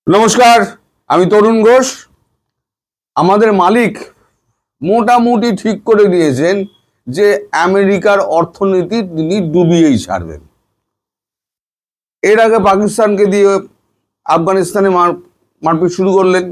নমস্কার, আমি তরুণ ঘোষ। আমাদের মালিক মোটামুটি ঠিক করে দিয়েছেন যে আমেরিকার অর্থনীতি তিনি ডুবিয়েই ছাড়বেন। এর আগে পাকিস্তানকে দিয়ে আফগানিস্তানে মারপিট শুরু করলেন।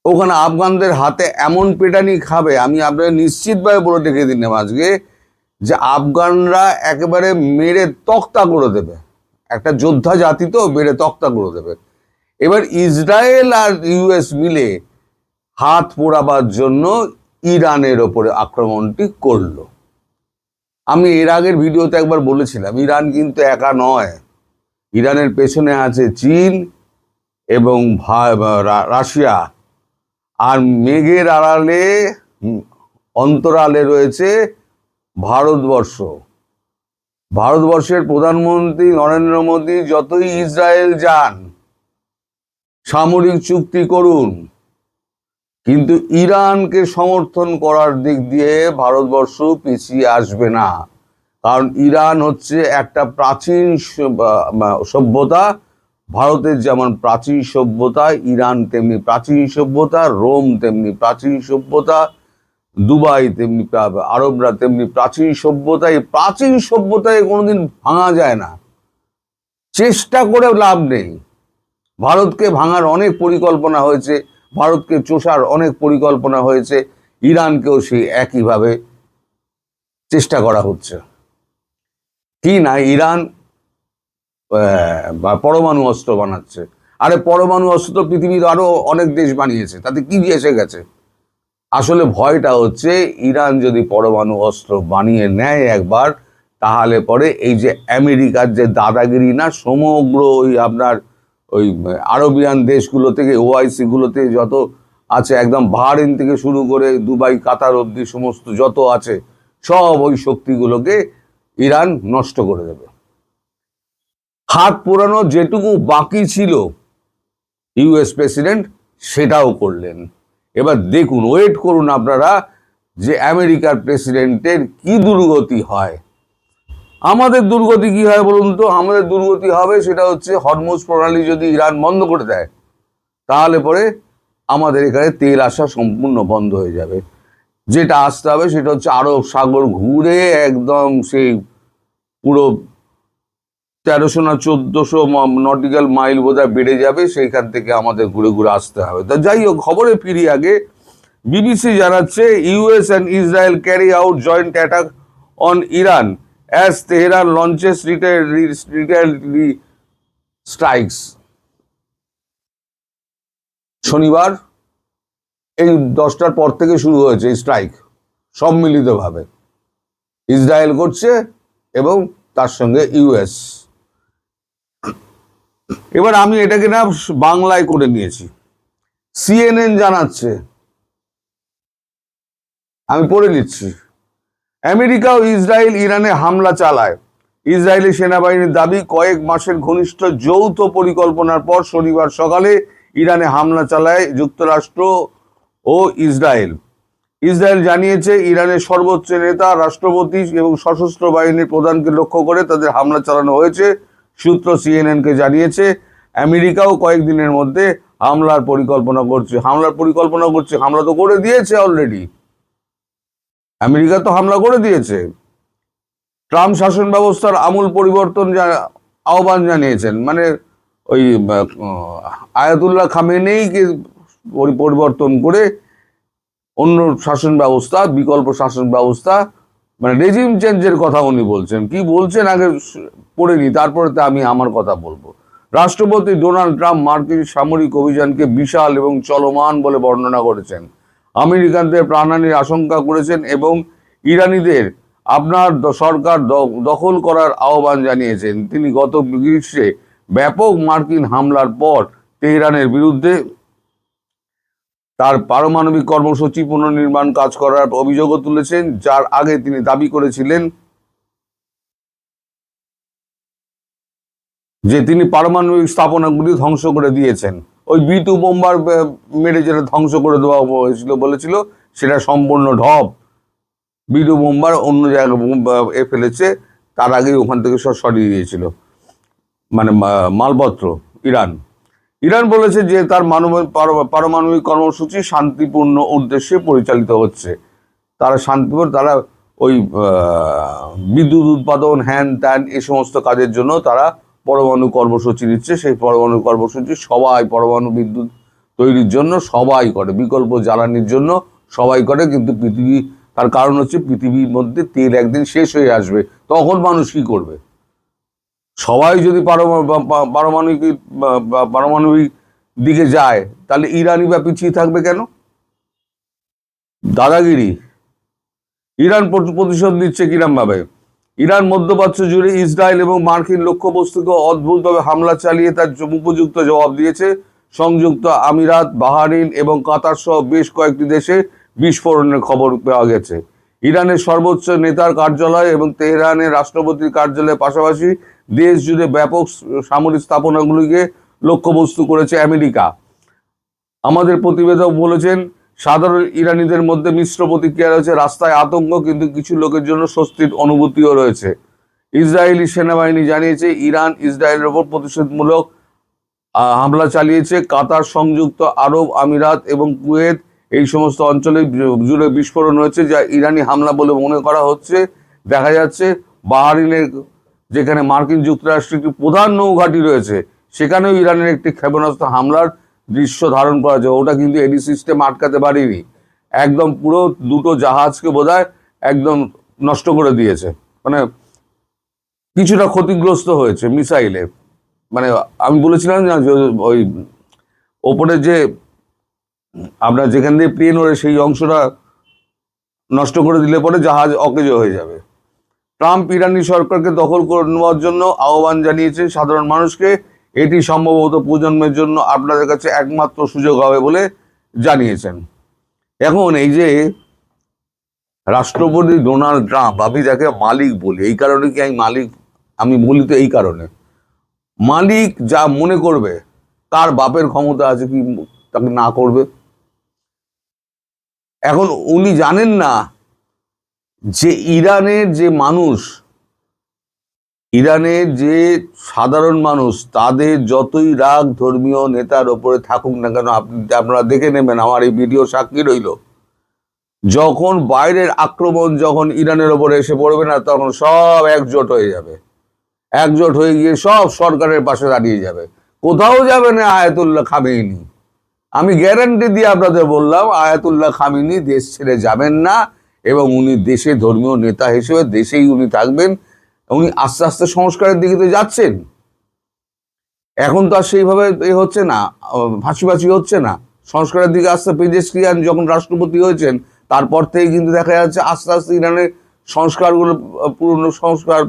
ওখানে আফগানদের হাতে এমন পেটানি খাবে, আমি আপনাকে নিশ্চিতভাবে বলে রেখে দিলাম আজকে, যে আফগানরা একেবারে মেরে তক্তা করে দেবে। একটা যোদ্ধা জাতি তো, মেরে তক্তা করে দেবে। এবার ইসরায়েল আর ইউএস মিলে হাত পোড়াবার জন্য ইরানের ওপরে আক্রমণটি করলো। আমি এর আগের ভিডিওতে একবার বলেছিলাম, ইরান কিন্তু একা নয়, ইরানের পেছনে আছে চীন এবং রাশিয়া, আর মেঘের আড়ালে অন্তরালে রয়েছে ভারতবর্ষ। ভারতবর্ষের প্রধানমন্ত্রী নরেন্দ্র মোদী যতই ইসরায়েল যান, সামরিক চুক্তি করুন, কিন্তু ইরানকে সমর্থন করার দিক দিয়ে ভারতবর্ষ পিছিয়ে আসবে না। কারণ ইরান হচ্ছে একটা প্রাচীন সভ্যতা। ভারতের যেমন প্রাচীন সভ্যতা, ইরান তেমনি প্রাচীন সভ্যতা, রোম তেমনি প্রাচীন সভ্যতা, দুবাই তেমনি, আরবরা তেমনি প্রাচীন সভ্যতা। এই প্রাচীন সভ্যতায় কোনোদিন ভাঙা যায় না, চেষ্টা করে লাভ নেই। ভারতকে ভাঙার অনেক পরিকল্পনা হয়েছে, ভারতকে চষার অনেক পরিকল্পনা হয়েছে, ইরানকেও সেই একইভাবে চেষ্টা করা হচ্ছে। কি না, ইরান পরমাণু অস্ত্র বানাচ্ছে। আরে পরমাণু অস্ত্র তো পৃথিবীর আরো অনেক দেশ বানিয়েছে, তাতে কি এসে গেছে? আসলে ভয়টা হচ্ছে ইরান যদি পরমাণু অস্ত্র বানিয়ে নেয় একবার, তাহলে পরে এই যে আমেরিকার যে দাদাগিরি না, সমগ্র ওই আপনার ওই আরবিয়ান দেশগুলো থেকে, ওআইসি গুলোতে যত আছে, একদম বাহরিন থেকে শুরু করে দুবাই কাতার অব্দি সমস্ত যত আছে, সব ওই শক্তিগুলোকে ইরান নষ্ট করে দেবে। হাত পোড়ানো যেটুকু বাকি ছিল ইউএস প্রেসিডেন্ট সেটাও করলেন। এবার দেখুন, ওয়েট করুন আপনারা যে আমেরিকার প্রেসিডেন্টের কি দুর্গতি হয়। আমাদের দুর্গতি কি হয় বলুন তো? আমাদের দুর্গতি হবে সেটা হচ্ছে, হরমুজ প্রণালী যদি ইরান বন্ধ করে দেয়, তাহলে পরে আমাদের এখানে তেল আসা সম্পূর্ণ বন্ধ হয়ে যাবে। যেটা আসতে হবে সেটা হচ্ছে আরব সাগর ঘুরে একদম সেই পুরো 1300 না 1400 নটিক্যাল মাইল বোধহয় বেড়ে যাবে, সেইখান থেকে আমাদের ঘুরে ঘুরে আসতে হবে। তা যাই হোক, খবরে ফিরি আগে। বিবিসি জানাচ্ছে, US and Israel carry out joint attack on Iran as Tehran launches retaliatory strikes. শনিবার এই 10টার পর থেকে শুরু হয়েছে স্ট্রাইক, সম্মিলিতভাবে ইসরায়েল করছে এবং তার সঙ্গে ইউএস। এবার আমি এটাকে না বাংলায় করে নিয়েছি। সিএনএন জানাচ্ছে, আমি পড়ে নিচ্ছি, আমেরিকা ও ইসরায়েল ইরানে হামলা চালায়। ইসরায়েলি সেনাবাহিনীর দাবি, কয়েক মাসের ঘনিষ্ঠ যৌথ পরিকল্পনার পর শনিবার সকালে ইরানে হামলা চালায় যুক্তরাষ্ট্র ও ইসরায়েল। ইসরায়েল জানিয়েছে, ইরানের সর্বোচ্চ নেতা, রাষ্ট্রপতি এবং সশস্ত্র বাহিনীর প্রধানকে লক্ষ্য করে তাদের হামলা চালানো হয়েছে। সূত্র সিএনএনকে জানিয়েছে, আমেরিকাও কয়েকদিনের মধ্যে হামলার পরিকল্পনা করছে। হামলা তো করে দিয়েছে অলরেডি, আমেরিকা তো হামলা করে দিয়েছে। ট্রাম্প শাসন ব্যবস্থার আমূল পরিবর্তন আহ্বান জানিয়েছেন, মানে ওই আয়াতুল্লাহ খামেনেইকে পরিবর্তন করে অন্য শাসন ব্যবস্থা, বিকল্প শাসন ব্যবস্থা, মানে রেজিম চেঞ্জের কথা উনি বলছেন। কি বলছেন আগে পড়ে নি, তারপরে আমি আমার কথা বলবো। রাষ্ট্রপতি ডোনাল্ড ট্রাম্প মার্কিন সামরিক অভিযানকে বিশাল এবং চলমান বলে বর্ণনা করেছেন। আমেরিকানদের প্রাণহানির আশঙ্কা করেছেন এবং ইরানিদের আপনার সরকার দখল করার আহ্বান জানিয়েছেন। তিনি গত গ্রীষ্মে ব্যাপক মার্কিন হামলার পর তেহরানের বিরুদ্ধে তার পারমাণবিক কর্মসূচি পুনর্নির্মাণ কাজ করার অভিযোগও তুলেছেন, যার আগে তিনি দাবি করেছিলেন যে তিনি পারমাণবিক স্থাপনাগুলি ধ্বংস করে দিয়েছেন। ওই B2 বোম্বার মেরে যেটা ধ্বংস করে দেওয়া হয়েছিল বলেছিল, সেটা সম্পূর্ণ ঢপ। B2 বোম্বার অন্য জায়গায় ফেলেছে, তার আগেই ওখান থেকে সব সরিয়ে দিয়েছিল, মানে মালপত্র ইরান। ইরান বলেছে যে তার পারমাণবিক কর্মসূচি শান্তিপূর্ণ উদ্দেশ্যে পরিচালিত হচ্ছে। তারা শান্তিপূর্ণ, তারা ওই বিদ্যুৎ উৎপাদন হ্যান ত্যান এই সমস্ত কাজের জন্য তারা পরমাণু কর্মসূচি নিচ্ছে। সেই পরমাণু কর্মসূচি সবাই পরমাণু বিদ্যুৎ তৈরির জন্য সবাই করে, বিকল্প জ্বালানির জন্য সবাই করে, কিন্তু পৃথিবী, তার কারণ হচ্ছে পৃথিবীর মধ্যে তেল একদিন শেষ হয়ে আসবে, তখন মানুষ কি করবে? সবাই যদি পারমাণবিক দিকে যায়, তাহলে ইরানই বা পিছিয়ে থাকবে কেন? দাদাগিরি। ইরান প্রতিশোধ নিচ্ছে কিরম ভাবে? ইরান মধ্যপ্রাচ্য জুড়ে ইসরায়েল এবং মার্কিন লক্ষ্যবস্তুকে অদ্ভুতভাবে হামলা চালিয়ে তার উপযুক্ত জবাব দিয়েছে। সংযুক্ত আমিরাত, বাহরাইন এবং কাতার সহ বেশ কয়েকটি দেশে বিস্ফোরণের খবর পাওয়া গেছে। ইরানের সর্বোচ্চ নেতার কার্যালয় এবং তেহরানের রাষ্ট্রপতির কার্যালয়ের পাশাপাশি দেশ জুড়ে ব্যাপক সামরিক স্থাপনাগুলিকে লক্ষ্যবস্তু করেছে আমেরিকা। আমাদের প্রতিবেদক বলেছেন, সাধারণ ইরানিদের মধ্যে মিশ্র প্রতিক্রিয়া রয়েছে। রাস্তায় আতঙ্ক, কিন্তু কিছু লোকের জন্য স্বস্তির অনুভূতিও রয়েছে। ইসরায়েলি সেনাবাহিনী জানিয়েছে ইরান ইসরায়েলের ওপর প্রতিশোধমূলক হামলা চালিয়েছে। কাতার, সংযুক্ত আরব আমিরাত এবং কুয়েত এই সমস্ত অঞ্চলে জুড়ে বিস্ফোরণ হয়েছে, যা ইরানি হামলা বলে মনে করা হচ্ছে। দেখা যাচ্ছে বাহরাইনের, যেখানে মার্কিন যুক্তরাষ্ট্রের একটি প্রধান নৌঘাঁটি রয়েছে, সেখানেও ইরানের একটি ক্ষেপণাস্ত্র হামলার দৃশ্য ধারণ করা যায়। ওটা কিন্তু এডি সিস্টেম আটকাতে পারেনি, একদম পুরো দুটো জাহাজকে বোধহয় একদম নষ্ট করে দিয়েছে, মানে কিছুটা ক্ষতিগ্রস্ত হয়েছে মিসাইলে। মানে আমি বলেছিলাম না ওই ওপরে যে আপনার যেখান দিয়ে প্লেন ওড়ে সেই অংশটা নষ্ট করে দিলে পরে জাহাজ অকেজো হয়ে যাবে। ট্রাম্প ইরানি সরকারকে দখল করে নেওয়ার জন্য আহ্বান জানিয়েছেন সাধারণ মানুষকে। এটি সম্ভবত প্রজন্মের জন্য আপনাদের কাছে একমাত্র সুযোগ হবে বলে জানিয়েছেন। এখন এই যে রাষ্ট্রপতি ডোনাল্ড ট্রাম্প, আমি যাকে মালিক বলি, এই কারণে কি আমি বলি তো এই কারণে, মালিক যা মনে করবে, তার বাপের ক্ষমতা আছে কি তাকে না করবে? এখন উনি জানেন না যে ইরানের যে মানুষ, ইরানের যে সাধারণ মানুষ, তাদের যতই রাগ ধর্মীয় নেতার ওপরে থাকুক না কেন, আপনারা দেখে নেবেন, আমার এই ভিডিও সাক্ষী রইল, যখন বাইরের আক্রমণ যখন ইরানের ওপরে এসে পড়বে না, তখন সব একজোট হয়ে যাবে। একজোট হয়ে গিয়ে সব সরকারের পাশে দাঁড়িয়ে যাবে, কোথাও যাবে না আয়াতুল্লাহ খামেনি। আমি গ্যারান্টি দিয়ে আপনাদের বললাম, আয়াতুল্লাহ খামেনি দেশ ছেড়ে যাবেন না, এবং উনি দেশে ধর্মীয় নেতা হিসেবে দেশেই উনি থাকবেন। উনি আস্তে আস্তে সংস্কারের দিকে তো যাচ্ছেন। এখন তো আর সেইভাবে হচ্ছে না, ফাঁসি হচ্ছে না, সংস্কারের দিকে আস্তে পেজেশকিয়ান যখন রাষ্ট্রপতি হয়েছেন, তারপর থেকে কিন্তু দেখা যাচ্ছে আস্তে আস্তে ইরানের সংস্কারগুলো, পুরনো সংস্কার,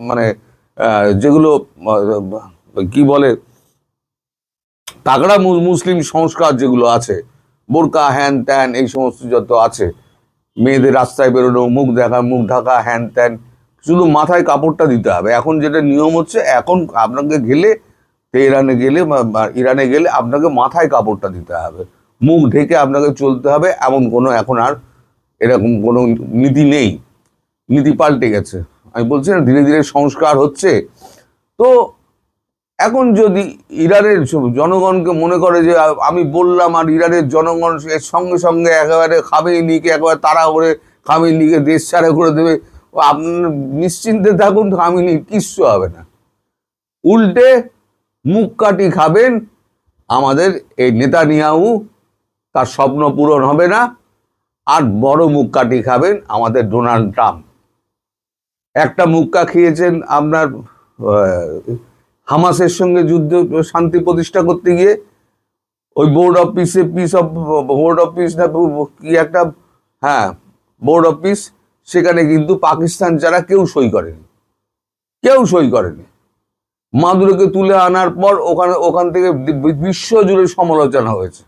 মানে যেগুলো কি বলে তাগড়া মুসলিম সংস্কার যেগুলো আছে, বোরকা হ্যান ত্যান এই সমস্ত যত আছে, মেয়েদের রাস্তায় বেরোনো, মুখ ঢাকা হ্যান ত্যান, শুধু মাথায় কাপড়টা দিতে হবে। এখন যেটা নিয়ম হচ্ছে, এখন আপনাকে গেলে তেহরানে গেলে বা ইরানে গেলে আপনাকে মাথায় কাপড়টা দিতে হবে, মুখ ঢেকে আপনাকে চলতে হবে। এমন কোনো এখন আর এরকম কোনো নীতি নেই, নীতি পাল্টে গেছে। আমি বলছি না, ধীরে ধীরে সংস্কার হচ্ছে। তো এখন যদি ইরানের জনগণকে মনে করে যে আমি বললাম, আর ইরানের জনগণ এর সঙ্গে সঙ্গে একেবারে খামেনিকে একেবারে তাড়া করে খামেনিকে দেশ ছাড়া করে দেবে, আপনার নিশ্চিন্তে থাকুন, খামেনি কিচ্ছু হবে না। উল্টে মুখ কাটি খাবেন আমাদের এই নেতানিয়াহু, তার স্বপ্ন পূরণ হবে না। আর বড় মুখ কাটি খাবেন আমাদের ডোনাল্ড ট্রাম্প। একটা মুক্কা খেয়েছেন আপনার হামাসের সঙ্গে যুদ্ধ শান্তি প্রতিষ্ঠা করতে গিয়ে, ওই বোর্ড অফ পিস না কি একটা, হ্যাঁ বোর্ড অফ পিস, সেখানে কিন্তু পাকিস্তান ছাড়া কেউ সই করেনি। মাদুরোকে তুলে আনার পর ওখান থেকে বিশ্ব জুড়ে সমালোচনা হয়েছে।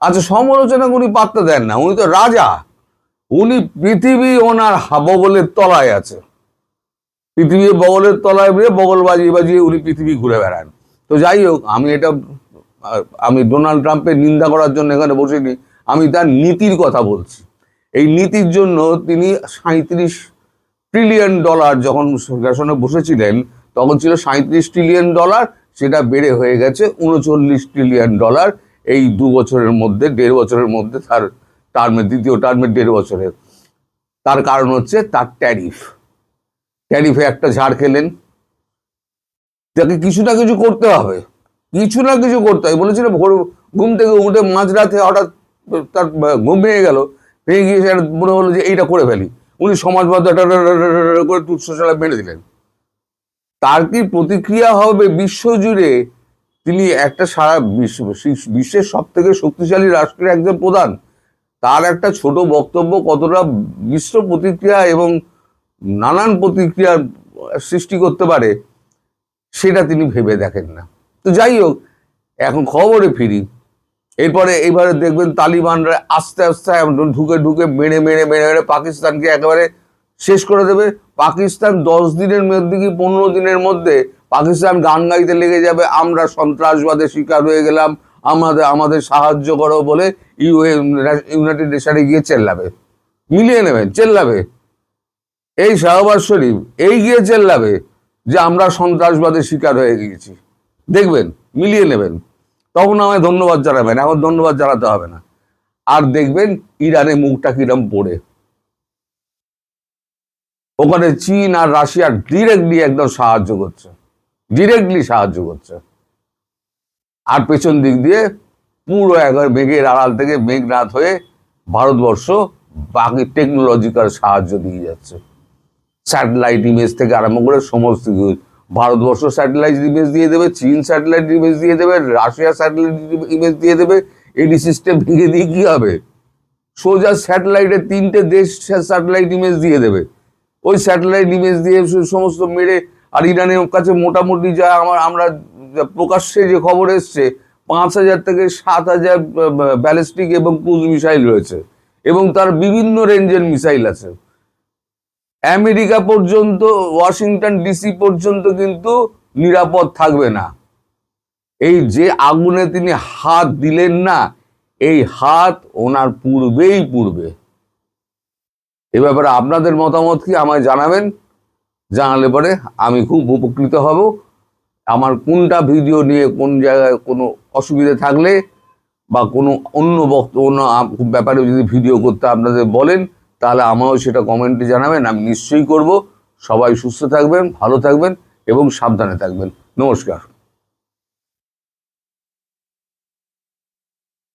আচ্ছা, সমালোচনা উনি পাত্তা দেন না, উনি তো রাজা, উনি পৃথিবী ওনার বগলের তলায় আছে, পৃথিবীর বগলের তলায় বগল বাজিয়ে উনি পৃথিবী ঘুরে বেড়ান। তো যাই হোক, আমি ডোনাল্ড ট্রাম্পের নিন্দা করার জন্য এখানে বসিনি, আমি তার নীতির কথা বলছি। এই নীতির জন্য তিনি $37 ট্রিলিয়ন যখন সিংহাসনে বসেছিলেন, তখন ছিল $37 ট্রিলিয়ন। সেটা বেড়ে হয়ে গেছে $39 ট্রিলিয়ন এই 2 বছরের মধ্যে, 1.5 বছরের মধ্যে, তার টার্মে, দ্বিতীয় টার্মে 1.5 বছরে। তার কারণ হচ্ছে তার ট্যারিফে একটা ঝাড় খেলেন। তাকে কিছু না কিছু করতে হবে, কিছু না কিছু করতে হবে। বলেছিল ঘুম থেকে উঠে মাঝরাতে হঠাৎ তার ঘুম ভেঙে গেল, ভেঙে গিয়ে মনে হলো যে এইটা করে ফেলি। উনি সমাজবাদ করে তুচ্ছশালা মেরে দিলেন। তার কি প্রতিক্রিয়া হবে বিশ্বজুড়ে? তিনি একটা সারা বিশ্বের সব থেকে শক্তিশালী রাষ্ট্রের একজন প্রধান, তার একটা ছোট বক্তব্য কতটা মিশ্র প্রতিক্রিয়া এবং নানান প্রতিক্রিয়ার সৃষ্টি করতে পারে সেটা তিনি ভেবে দেখেন না। তো যাই হোক, এখন খবরে ফিরি। এইবারে দেখবেন তালিবানরা আস্তে আস্তে ঢুকে ঢুকে মেরে মেরে মেরে মেরে পাকিস্তানকে একেবারে শেষ করে দেবে। পাকিস্তান 10 দিনের মধ্যে কি 15 দিনের মধ্যে পাকিস্তান গান গাইতে লেগে যাবে, আমরা সন্ত্রাসবাদের শিকার হয়ে গেলাম, আমাদের সাহায্য করো বলে ইউনাইটেড নেশনে গিয়ে চেল্লাবে, মিলিয়ে নেবেন, চেল্লাবে। এই শাহবাজ শরীফ এই গিয়ে চেল্লাবে যে আমরা সন্ত্রাসবাদের শিকার হয়ে গিয়েছি, দেখবেন, মিলিয়ে নেবেন। তখন আমায় ধন্যবাদ জানাবেন, এখন ধন্যবাদ জানাতে হবে না। আর দেখবেন ইরানে মুখটা কিরম পড়ে। ওখানে চীন আর রাশিয়া ডিরেক্টলি একদম সাহায্য করছে, আর পেছন দিক দিয়ে পুরো একবার মেঘের আড়াল থেকে মেঘনাথ হয়ে ভারতবর্ষ বাকি টেকনোলজিক্যাল সাহায্য দিয়ে যাচ্ছে। স্যাটেলাইট ইমেজ থেকে আরম্ভ করে সমস্ত কিছু ভারতবর্ষ স্যাটেলাইট ইমেজ দিয়ে দেবে, চীন স্যাটেলাইট ইমেজ দিয়ে দেবে, রাশিয়া স্যাটেলাইট ইমেজ দিয়ে দেবে। এডি সিস্টেম ভেঙে দিয়ে কি হবে? সোজা স্যাটেলাইটের 3টে দেশ স্যাটেলাইট ইমেজ দিয়ে দেবে। ওই স্যাটেলাইট ইমেজ দিয়ে সমস্ত মেরে, আর ইরানের কাছে মোটামুটি যা আমরা প্রকাশ্যে যে খবর এসছে 5,000 থেকে 7,000 ব্যালিস্টিক এবং ক্রুজ মিসাইল রয়েছে, এবং তার বিভিন্ন রেঞ্জের মিসাইল আছে। আমেরিকা পর্যন্ত, ওয়াশিংটন ডিসি পর্যন্ত কিন্তু নিরাপদ থাকবে না। এই যে আগুনে তিনি হাত দিলেন না, এই হাত ওনার পূর্বে। এ ব্যাপারে আপনাদের মতামত কি আমায় জানাবেন, জানালে পরে আমি খুব উপকৃত হব। আমার কোনটা ভিডিও নিয়ে কোন জায়গায় কোনো অসুবিধা থাকলে বা কোনো অন্য ব্যাপারে যদি ভিডিও করতে আপনাদের বলেন, তাহলে আমারও সেটা কমেন্টে জানাবেন, আমি নিশ্চয়ই করব। সবাই সুস্থ থাকবেন, ভালো থাকবেন এবং সাবধানে থাকবেন। নমস্কার।